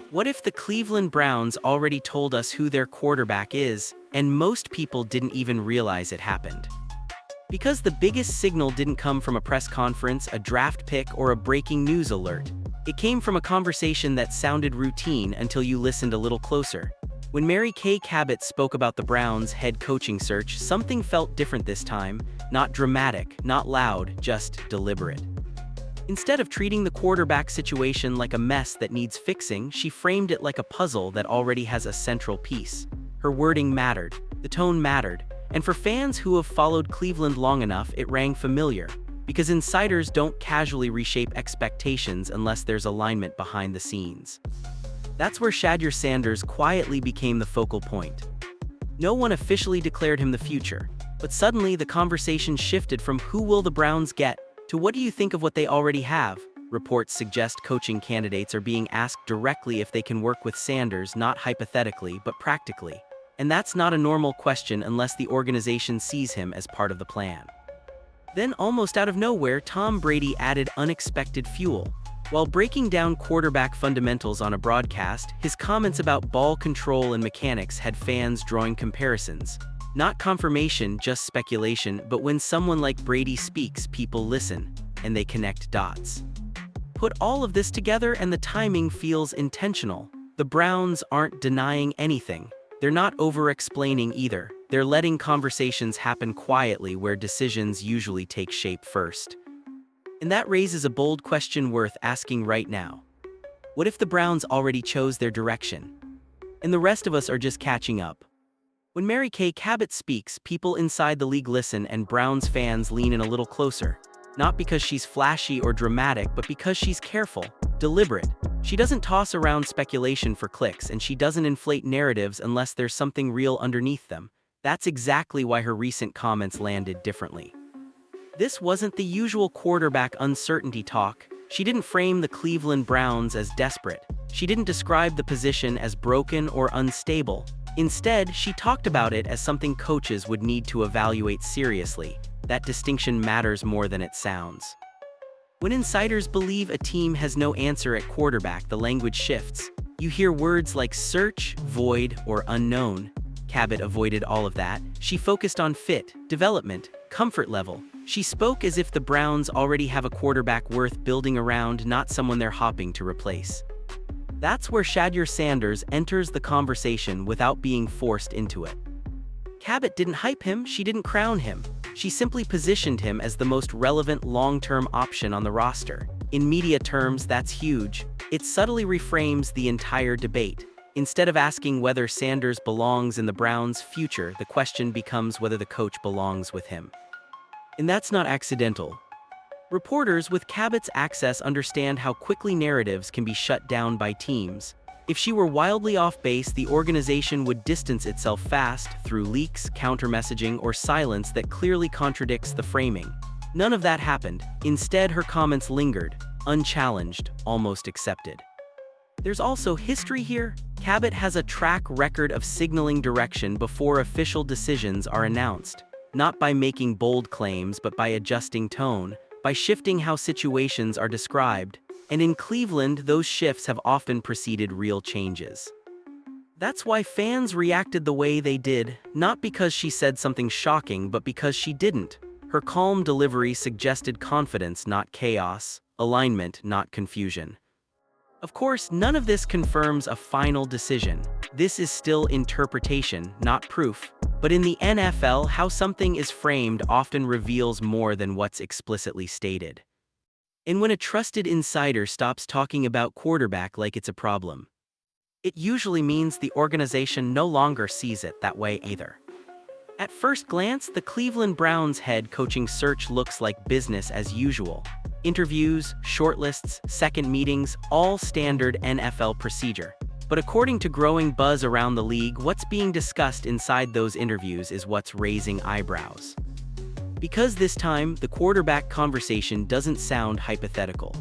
What if the Cleveland Browns already told us who their quarterback is, and most people didn't even realize it happened? Because the biggest signal didn't come from a press conference, a draft pick, or a breaking news alert. It came from a conversation that sounded routine until you listened a little closer. When Mary Kay Cabot spoke about the Browns' head coaching search, something felt different this time. Not dramatic, not loud, just deliberate. Instead of treating the quarterback situation like a mess that needs fixing, she framed it like a puzzle that already has a central piece. Her wording mattered, the tone mattered, and for fans who have followed Cleveland long enough, it rang familiar, because insiders don't casually reshape expectations unless there's alignment behind the scenes. That's where Shedeur Sanders quietly became the focal point. No one officially declared him the future, but suddenly the conversation shifted from who will the Browns get to what do you think of what they already have. Reports suggest coaching candidates are being asked directly if they can work with Sanders, not hypothetically but practically. And that's not a normal question unless the organization sees him as part of the plan. Then, almost out of nowhere, Tom Brady added unexpected fuel. While breaking down quarterback fundamentals on a broadcast, his comments about ball control and mechanics had fans drawing comparisons. Not confirmation, just speculation, but when someone like Brady speaks, people listen, and they connect dots. Put all of this together and the timing feels intentional. The Browns aren't denying anything. They're not over-explaining either. They're letting conversations happen quietly where decisions usually take shape first. And that raises a bold question worth asking right now. What if the Browns already chose their direction, and the rest of us are just catching up? When Mary Kay Cabot speaks, people inside the league listen and Browns fans lean in a little closer. Not because she's flashy or dramatic, but because she's careful, deliberate. She doesn't toss around speculation for clicks, and she doesn't inflate narratives unless there's something real underneath them. That's exactly why her recent comments landed differently. This wasn't the usual quarterback uncertainty talk. She didn't frame the Cleveland Browns as desperate. She didn't describe the position as broken or unstable. Instead, she talked about it as something coaches would need to evaluate seriously. That distinction matters more than it sounds. When insiders believe a team has no answer at quarterback, the language shifts. You hear words like search, void, or unknown. Cabot avoided all of that. She focused on fit, development, comfort level. She spoke as if the Browns already have a quarterback worth building around, not someone they're hopping to replace. That's where Shedeur Sanders enters the conversation without being forced into it. Cabot didn't hype him, she didn't crown him. She simply positioned him as the most relevant long-term option on the roster. In media terms, that's huge. It subtly reframes the entire debate. Instead of asking whether Sanders belongs in the Browns' future, the question becomes whether the coach belongs with him. And that's not accidental. Reporters with Cabot's access understand how quickly narratives can be shut down by teams. If she were wildly off base, the organization would distance itself fast through leaks, counter-messaging, or silence that clearly contradicts the framing. None of that happened. Instead, her comments lingered, unchallenged, almost accepted. There's also history here. Cabot has a track record of signaling direction before official decisions are announced. Not by making bold claims, but by adjusting tone, by shifting how situations are described. And in Cleveland, those shifts have often preceded real changes. That's why fans reacted the way they did, not because she said something shocking, but because she didn't. Her calm delivery suggested confidence, not chaos, alignment, not confusion. Of course, none of this confirms a final decision. This is still interpretation, not proof. But in the NFL, how something is framed often reveals more than what's explicitly stated. And when a trusted insider stops talking about quarterback like it's a problem, it usually means the organization no longer sees it that way either. At first glance, the Cleveland Browns head coaching search looks like business as usual. Interviews, shortlists, second meetings, all standard NFL procedure. But according to growing buzz around the league, what's being discussed inside those interviews is what's raising eyebrows. Because this time, the quarterback conversation doesn't sound hypothetical.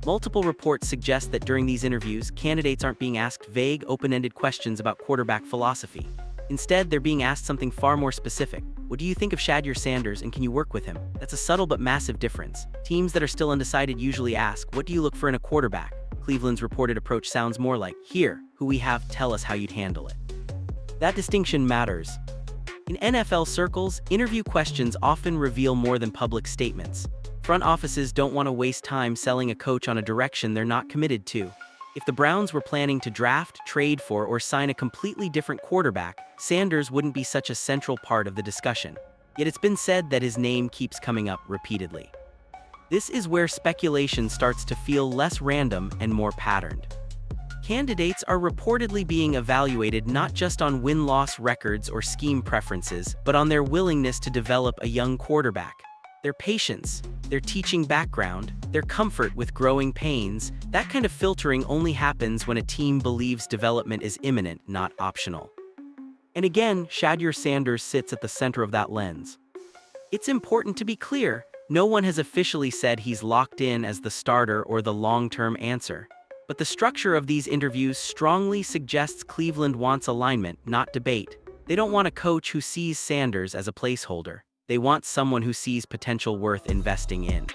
Multiple reports suggest that during these interviews, candidates aren't being asked vague, open-ended questions about quarterback philosophy. Instead, they're being asked something far more specific. What do you think of Shedeur Sanders, and can you work with him? That's a subtle but massive difference. Teams that are still undecided usually ask, what do you look for in a quarterback? Cleveland's reported approach sounds more like, "Here, who we have, tell us how you'd handle it." That distinction matters. In NFL circles, interview questions often reveal more than public statements. Front offices don't want to waste time selling a coach on a direction they're not committed to. If the Browns were planning to draft, trade for, or sign a completely different quarterback, Sanders wouldn't be such a central part of the discussion. Yet it's been said that his name keeps coming up repeatedly. This is where speculation starts to feel less random and more patterned. Candidates are reportedly being evaluated not just on win-loss records or scheme preferences, but on their willingness to develop a young quarterback. Their patience, their teaching background, their comfort with growing pains, that kind of filtering only happens when a team believes development is imminent, not optional. And again, Shedeur Sanders sits at the center of that lens. It's important to be clear, no one has officially said he's locked in as the starter or the long-term answer. But the structure of these interviews strongly suggests Cleveland wants alignment, not debate. They don't want a coach who sees Sanders as a placeholder. They want someone who sees potential worth investing in.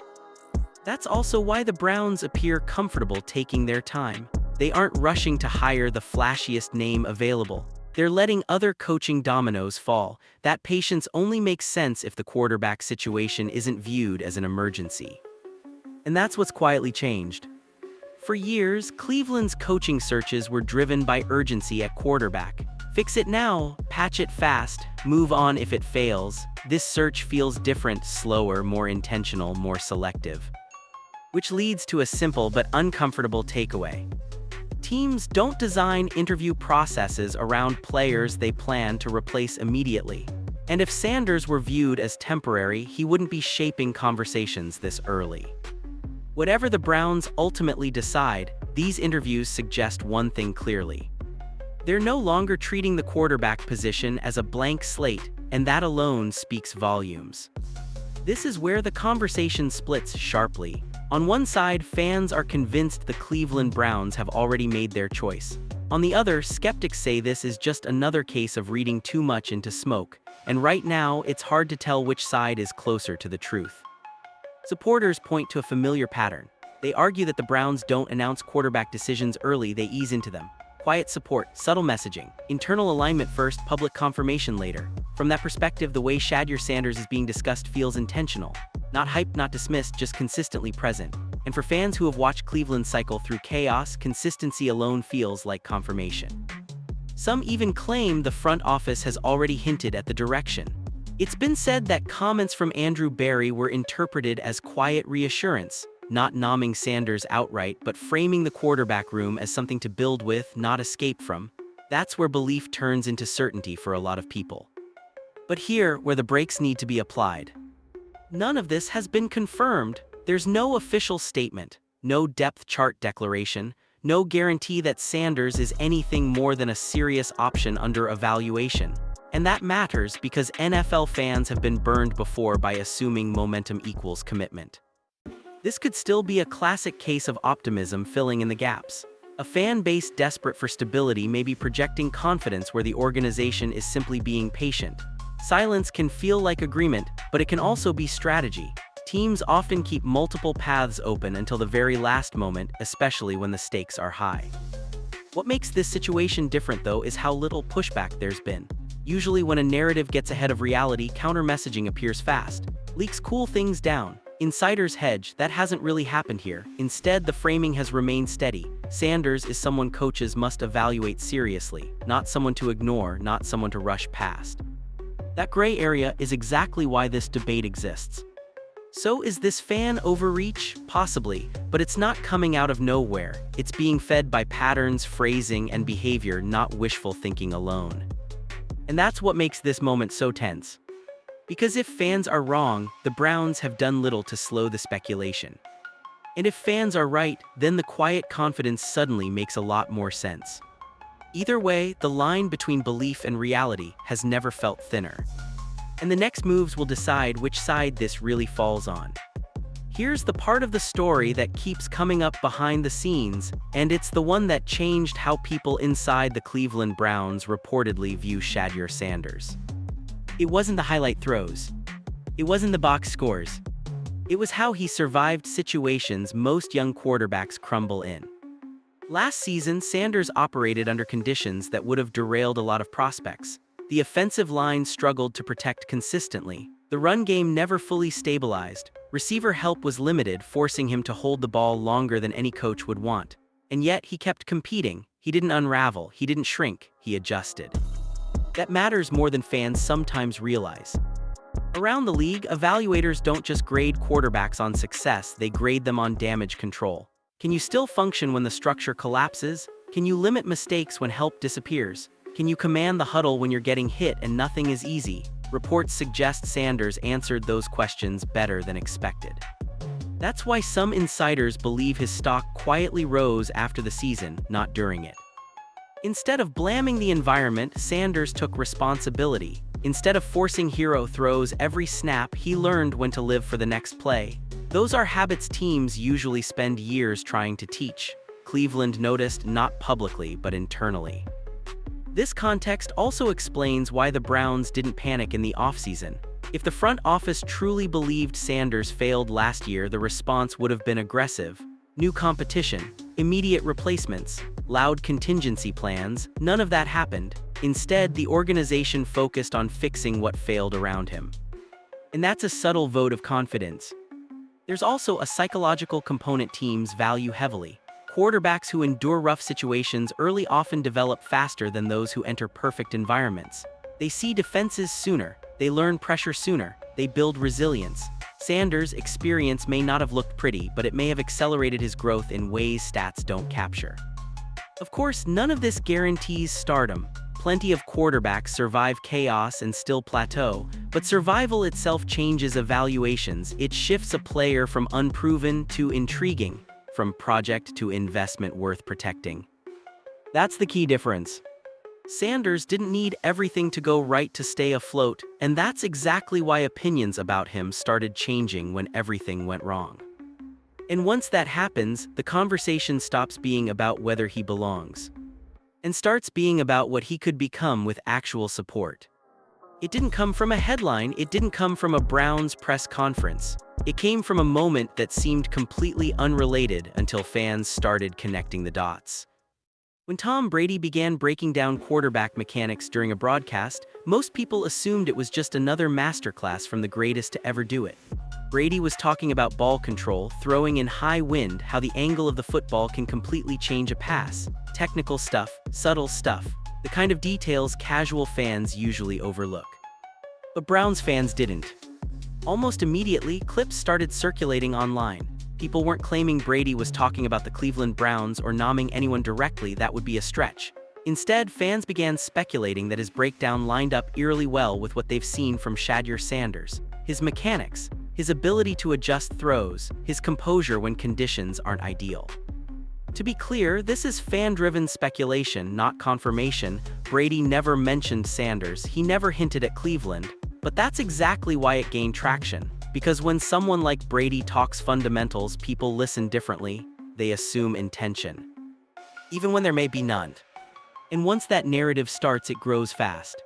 That's also why the Browns appear comfortable taking their time. They aren't rushing to hire the flashiest name available. They're letting other coaching dominoes fall. That patience only makes sense if the quarterback situation isn't viewed as an emergency. And that's what's quietly changed. For years, Cleveland's coaching searches were driven by urgency at quarterback. Fix it now, patch it fast, move on if it fails. This search feels different, slower, more intentional, more selective. Which leads to a simple but uncomfortable takeaway. Teams don't design interview processes around players they plan to replace immediately. And if Sanders were viewed as temporary, he wouldn't be shaping conversations this early. Whatever the Browns ultimately decide, these interviews suggest one thing clearly. They're no longer treating the quarterback position as a blank slate, and that alone speaks volumes. This is where the conversation splits sharply. On one side, fans are convinced the Cleveland Browns have already made their choice. On the other, skeptics say this is just another case of reading too much into smoke, and right now, it's hard to tell which side is closer to the truth. Supporters point to a familiar pattern. They argue that the Browns don't announce quarterback decisions early, they ease into them. Quiet support, subtle messaging, internal alignment first, public confirmation later. From that perspective, the way Shedeur Sanders is being discussed feels intentional. Not hyped, not dismissed, just consistently present. And for fans who have watched Cleveland cycle through chaos, consistency alone feels like confirmation. Some even claim the front office has already hinted at the direction. It's been said that comments from Andrew Berry were interpreted as quiet reassurance, not nomming Sanders outright, but framing the quarterback room as something to build with, not escape from. That's where belief turns into certainty for a lot of people. But here, where the brakes need to be applied. None of this has been confirmed. There's no official statement, no depth chart declaration, no guarantee that Sanders is anything more than a serious option under evaluation. And that matters because NFL fans have been burned before by assuming momentum equals commitment. This could still be a classic case of optimism filling in the gaps. A fan base desperate for stability may be projecting confidence where the organization is simply being patient. Silence can feel like agreement, but it can also be strategy. Teams often keep multiple paths open until the very last moment, especially when the stakes are high. What makes this situation different, though, is how little pushback there's been. Usually when a narrative gets ahead of reality, counter-messaging appears fast. Leaks cool things down. Insiders hedge. That hasn't really happened here. Instead, the framing has remained steady. Sanders is someone coaches must evaluate seriously, not someone to ignore, not someone to rush past. That gray area is exactly why this debate exists. So is this fan overreach? Possibly, but it's not coming out of nowhere. It's being fed by patterns, phrasing, and behavior, not wishful thinking alone. And that's what makes this moment so tense. Because if fans are wrong, the Browns have done little to slow the speculation. And if fans are right, then the quiet confidence suddenly makes a lot more sense. Either way, the line between belief and reality has never felt thinner. And the next moves will decide which side this really falls on. Here's the part of the story that keeps coming up behind the scenes, and it's the one that changed how people inside the Cleveland Browns reportedly view Shedeur Sanders. It wasn't the highlight throws. It wasn't the box scores. It was how he survived situations most young quarterbacks crumble in. Last season, Sanders operated under conditions that would have derailed a lot of prospects. The offensive line struggled to protect consistently. The run game never fully stabilized. Receiver help was limited, forcing him to hold the ball longer than any coach would want. And yet, he kept competing. He didn't unravel, he didn't shrink, he adjusted. That matters more than fans sometimes realize. Around the league, evaluators don't just grade quarterbacks on success, they grade them on damage control. Can you still function when the structure collapses? Can you limit mistakes when help disappears? Can you command the huddle when you're getting hit and nothing is easy? Reports suggest Sanders answered those questions better than expected. That's why some insiders believe his stock quietly rose after the season, not during it. Instead of blaming the environment, Sanders took responsibility. Instead of forcing hero throws every snap, he learned when to live for the next play. Those are habits teams usually spend years trying to teach. Cleveland noticed, not publicly, but internally. This context also explains why the Browns didn't panic in the offseason. If the front office truly believed Sanders failed last year, the response would have been aggressive. New competition, immediate replacements, loud contingency plans, none of that happened. Instead, the organization focused on fixing what failed around him. And that's a subtle vote of confidence. There's also a psychological component teams value heavily. Quarterbacks who endure rough situations early often develop faster than those who enter perfect environments. They see defenses sooner, they learn pressure sooner, they build resilience. Sanders' experience may not have looked pretty, but it may have accelerated his growth in ways stats don't capture. Of course, none of this guarantees stardom. Plenty of quarterbacks survive chaos and still plateau, but survival itself changes evaluations. It shifts a player from unproven to intriguing, from project to investment worth protecting. That's the key difference. Sanders didn't need everything to go right to stay afloat, and that's exactly why opinions about him started changing when everything went wrong. And once that happens, the conversation stops being about whether he belongs, and starts being about what he could become with actual support. It didn't come from a headline, it didn't come from a Browns press conference. It came from a moment that seemed completely unrelated until fans started connecting the dots. When Tom Brady began breaking down quarterback mechanics during a broadcast, most people assumed it was just another masterclass from the greatest to ever do it. Brady was talking about ball control, throwing in high wind, how the angle of the football can completely change a pass, technical stuff, subtle stuff, the kind of details casual fans usually overlook. But Browns fans didn't. Almost immediately, clips started circulating online. People weren't claiming Brady was talking about the Cleveland Browns or nomming anyone directly, that would be a stretch. Instead, fans began speculating that his breakdown lined up eerily well with what they've seen from Shedeur Sanders. His mechanics, his ability to adjust throws, his composure when conditions aren't ideal. To be clear, this is fan-driven speculation, not confirmation. Brady never mentioned Sanders, he never hinted at Cleveland, but that's exactly why it gained traction. Because when someone like Brady talks fundamentals, people listen differently, they assume intention, even when there may be none. And once that narrative starts, it grows fast.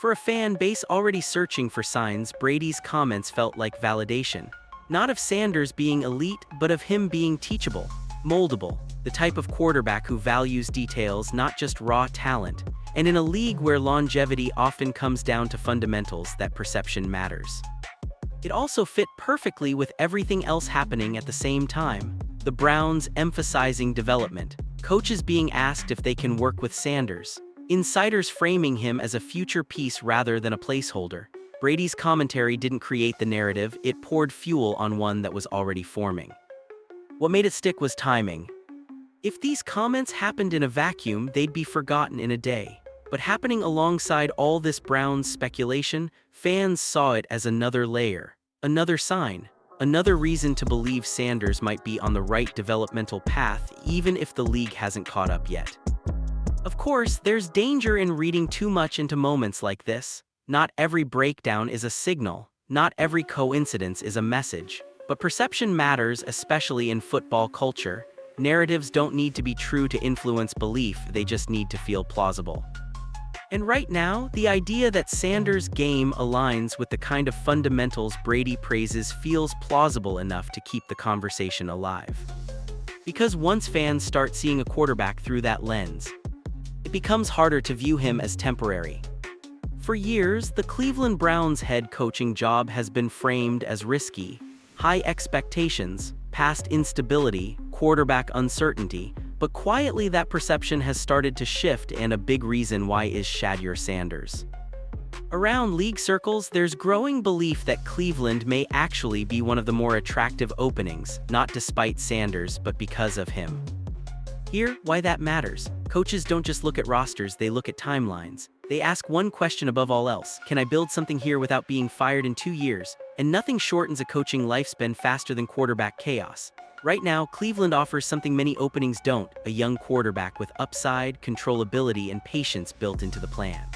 For a fan base already searching for signs, Brady's comments felt like validation. Not of Sanders being elite, but of him being teachable, moldable, the type of quarterback who values details, not just raw talent. And in a league where longevity often comes down to fundamentals, that perception matters. It also fit perfectly with everything else happening at the same time. The Browns emphasizing development, coaches being asked if they can work with Sanders, insiders framing him as a future piece rather than a placeholder. Brady's commentary didn't create the narrative, it poured fuel on one that was already forming. What made it stick was timing. If these comments happened in a vacuum, they'd be forgotten in a day. But happening alongside all this Browns speculation, fans saw it as another layer, another sign, another reason to believe Sanders might be on the right developmental path even if the league hasn't caught up yet. Of course, there's danger in reading too much into moments like this. Not every breakdown is a signal, not every coincidence is a message. But perception matters, especially in football culture. Narratives don't need to be true to influence belief, they just need to feel plausible. And right now, the idea that Sanders' game aligns with the kind of fundamentals Brady praises feels plausible enough to keep the conversation alive. Because once fans start seeing a quarterback through that lens, it becomes harder to view him as temporary. For years, the Cleveland Browns head coaching job has been framed as risky, high expectations, past instability, quarterback uncertainty, but quietly that perception has started to shift, and a big reason why is Shedeur Sanders. Around league circles, there's growing belief that Cleveland may actually be one of the more attractive openings, not despite Sanders, but because of him. Here, why that matters. Coaches don't just look at rosters, they look at timelines. They ask one question above all else: can I build something here without being fired in 2 years? And nothing shortens a coaching lifespan faster than quarterback chaos. Right now, Cleveland offers something many openings don't: a young quarterback with upside, controllability, and patience built into the plan.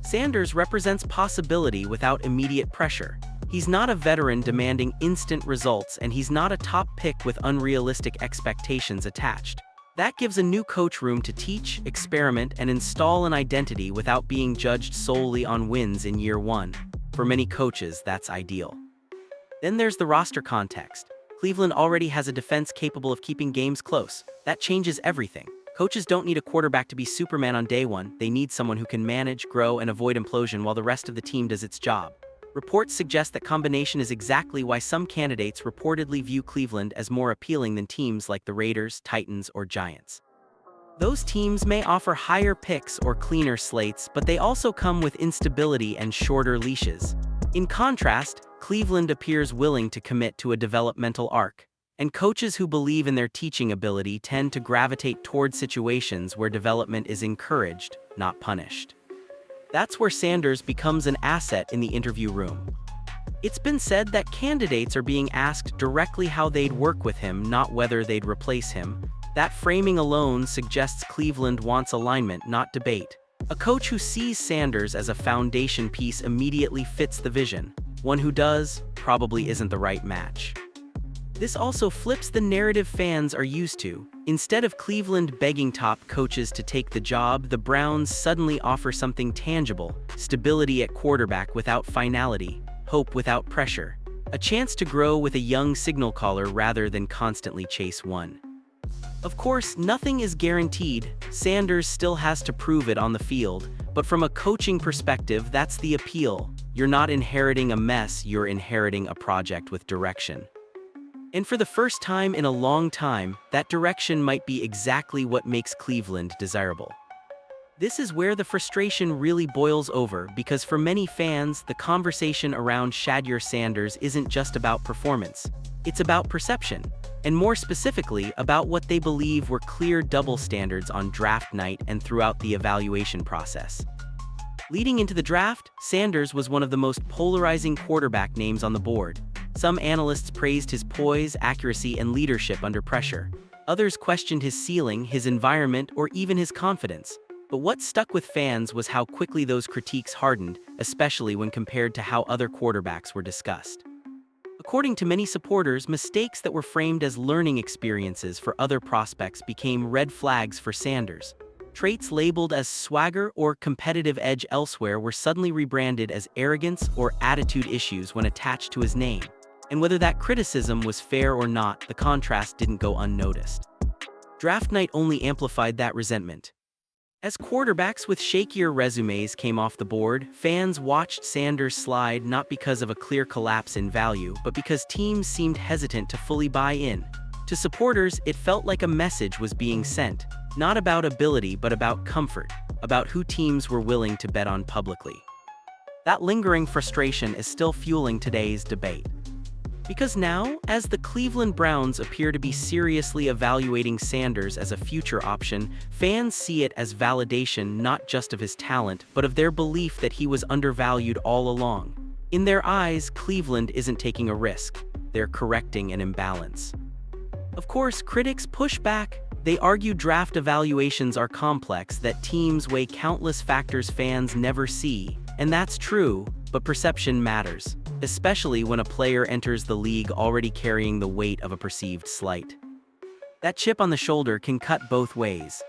Sanders represents possibility without immediate pressure. He's not a veteran demanding instant results, and he's not a top pick with unrealistic expectations attached. That gives a new coach room to teach, experiment, and install an identity without being judged solely on wins in year one. For many coaches, that's ideal. Then there's the roster context. Cleveland already has a defense capable of keeping games close. That changes everything. Coaches don't need a quarterback to be Superman on day one. They need someone who can manage, grow, and avoid implosion while the rest of the team does its job. Reports suggest that combination is exactly why some candidates reportedly view Cleveland as more appealing than teams like the Raiders, Titans, or Giants. Those teams may offer higher picks or cleaner slates, but they also come with instability and shorter leashes. In contrast, Cleveland appears willing to commit to a developmental arc, and coaches who believe in their teaching ability tend to gravitate toward situations where development is encouraged, not punished. That's where Sanders becomes an asset in the interview room. It's been said that candidates are being asked directly how they'd work with him, not whether they'd replace him. That framing alone suggests Cleveland wants alignment, not debate. A coach who sees Sanders as a foundation piece immediately fits the vision. One who does, probably isn't the right match. This also flips the narrative fans are used to. Instead of Cleveland begging top coaches to take the job, the Browns suddenly offer something tangible: stability at quarterback without finality, hope without pressure, a chance to grow with a young signal caller rather than constantly chase one. Of course, nothing is guaranteed. Sanders still has to prove it on the field, but from a coaching perspective, that's the appeal. You're not inheriting a mess, you're inheriting a project with direction. And for the first time in a long time, that direction might be exactly what makes Cleveland desirable. This is where the frustration really boils over, because for many fans, the conversation around Shedeur Sanders isn't just about performance. It's about perception, and more specifically, about what they believe were clear double standards on draft night and throughout the evaluation process. Leading into the draft, Sanders was one of the most polarizing quarterback names on the board. Some analysts praised his poise, accuracy, and leadership under pressure. Others questioned his ceiling, his environment, or even his confidence. But what stuck with fans was how quickly those critiques hardened, especially when compared to how other quarterbacks were discussed. According to many supporters, mistakes that were framed as learning experiences for other prospects became red flags for Sanders. Traits labeled as swagger or competitive edge elsewhere were suddenly rebranded as arrogance or attitude issues when attached to his name. And whether that criticism was fair or not, the contrast didn't go unnoticed. Draft night only amplified that resentment. As quarterbacks with shakier resumes came off the board, fans watched Sanders slide not because of a clear collapse in value, but because teams seemed hesitant to fully buy in. To supporters, it felt like a message was being sent, not about ability but about comfort, about who teams were willing to bet on publicly. That lingering frustration is still fueling today's debate. Because now, as the Cleveland Browns appear to be seriously evaluating Sanders as a future option, fans see it as validation not just of his talent, but of their belief that he was undervalued all along. In their eyes, Cleveland isn't taking a risk, they're correcting an imbalance. Of course, critics push back. They argue draft evaluations are complex, that teams weigh countless factors fans never see. And that's true, but perception matters, especially when a player enters the league already carrying the weight of a perceived slight. That chip on the shoulder can cut both ways.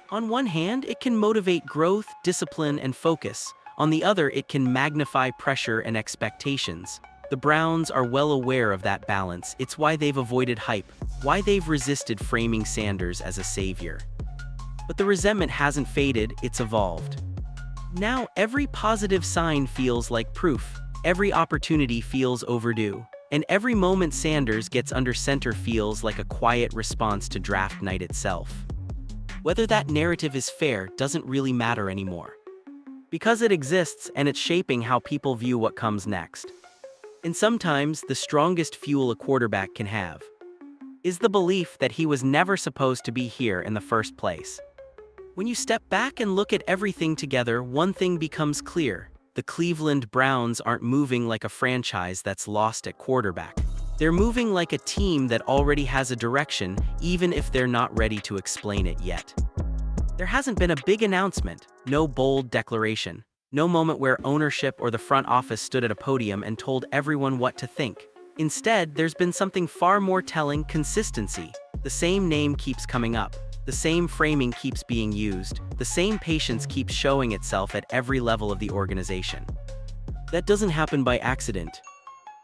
On one hand, it can motivate growth, discipline, and focus. On the other, it can magnify pressure and expectations. The Browns are well aware of that balance. It's why they've avoided hype, why they've resisted framing Sanders as a savior. But the resentment hasn't faded, it's evolved. Now, every positive sign feels like proof, every opportunity feels overdue, and every moment Sanders gets under center feels like a quiet response to draft night itself. Whether that narrative is fair doesn't really matter anymore. Because it exists and it's shaping how people view what comes next. And sometimes, the strongest fuel a quarterback can have is the belief that he was never supposed to be here in the first place. When you step back and look at everything together, one thing becomes clear. The Cleveland Browns aren't moving like a franchise that's lost at quarterback. They're moving like a team that already has a direction, even if they're not ready to explain it yet. There hasn't been a big announcement, no bold declaration, no moment where ownership or the front office stood at a podium and told everyone what to think. Instead, there's been something far more telling: consistency. The same name keeps coming up. The same framing keeps being used, the same patience keeps showing itself at every level of the organization. That doesn't happen by accident.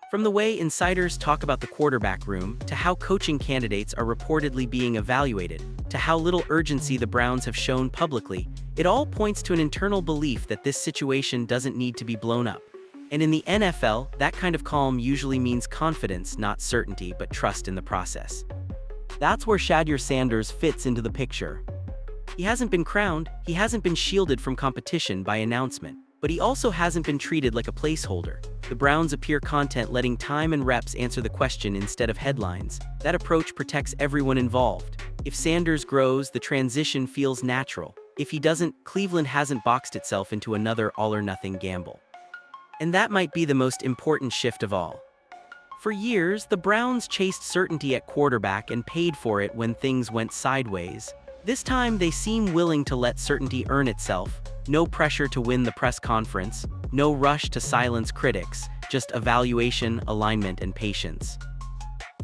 From the way insiders talk about the quarterback room, to how coaching candidates are reportedly being evaluated, to how little urgency the Browns have shown publicly, it all points to an internal belief that this situation doesn't need to be blown up. And in the NFL, that kind of calm usually means confidence, not certainty, but trust in the process. That's where Shedeur Sanders fits into the picture. He hasn't been crowned, he hasn't been shielded from competition by announcement, but he also hasn't been treated like a placeholder. The Browns appear content letting time and reps answer the question instead of headlines. That approach protects everyone involved. If Sanders grows, the transition feels natural. If he doesn't, Cleveland hasn't boxed itself into another all-or-nothing gamble. And that might be the most important shift of all. For years, the Browns chased certainty at quarterback and paid for it when things went sideways. This time, they seem willing to let certainty earn itself. No pressure to win the press conference, no rush to silence critics, just evaluation, alignment, and patience.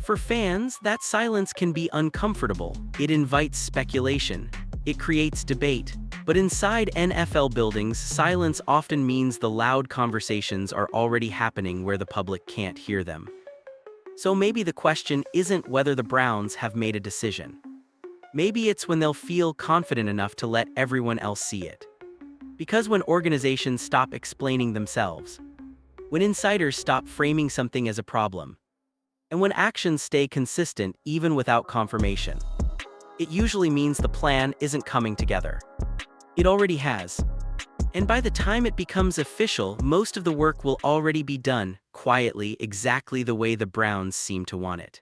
For fans, that silence can be uncomfortable. It invites speculation. It creates debate. But inside NFL buildings, silence often means the loud conversations are already happening where the public can't hear them. So maybe the question isn't whether the Browns have made a decision. Maybe it's when they'll feel confident enough to let everyone else see it. Because when organizations stop explaining themselves, when insiders stop framing something as a problem, and when actions stay consistent even without confirmation, it usually means the plan isn't coming together. It already has. And by the time it becomes official, most of the work will already be done, quietly, exactly the way the Browns seem to want it.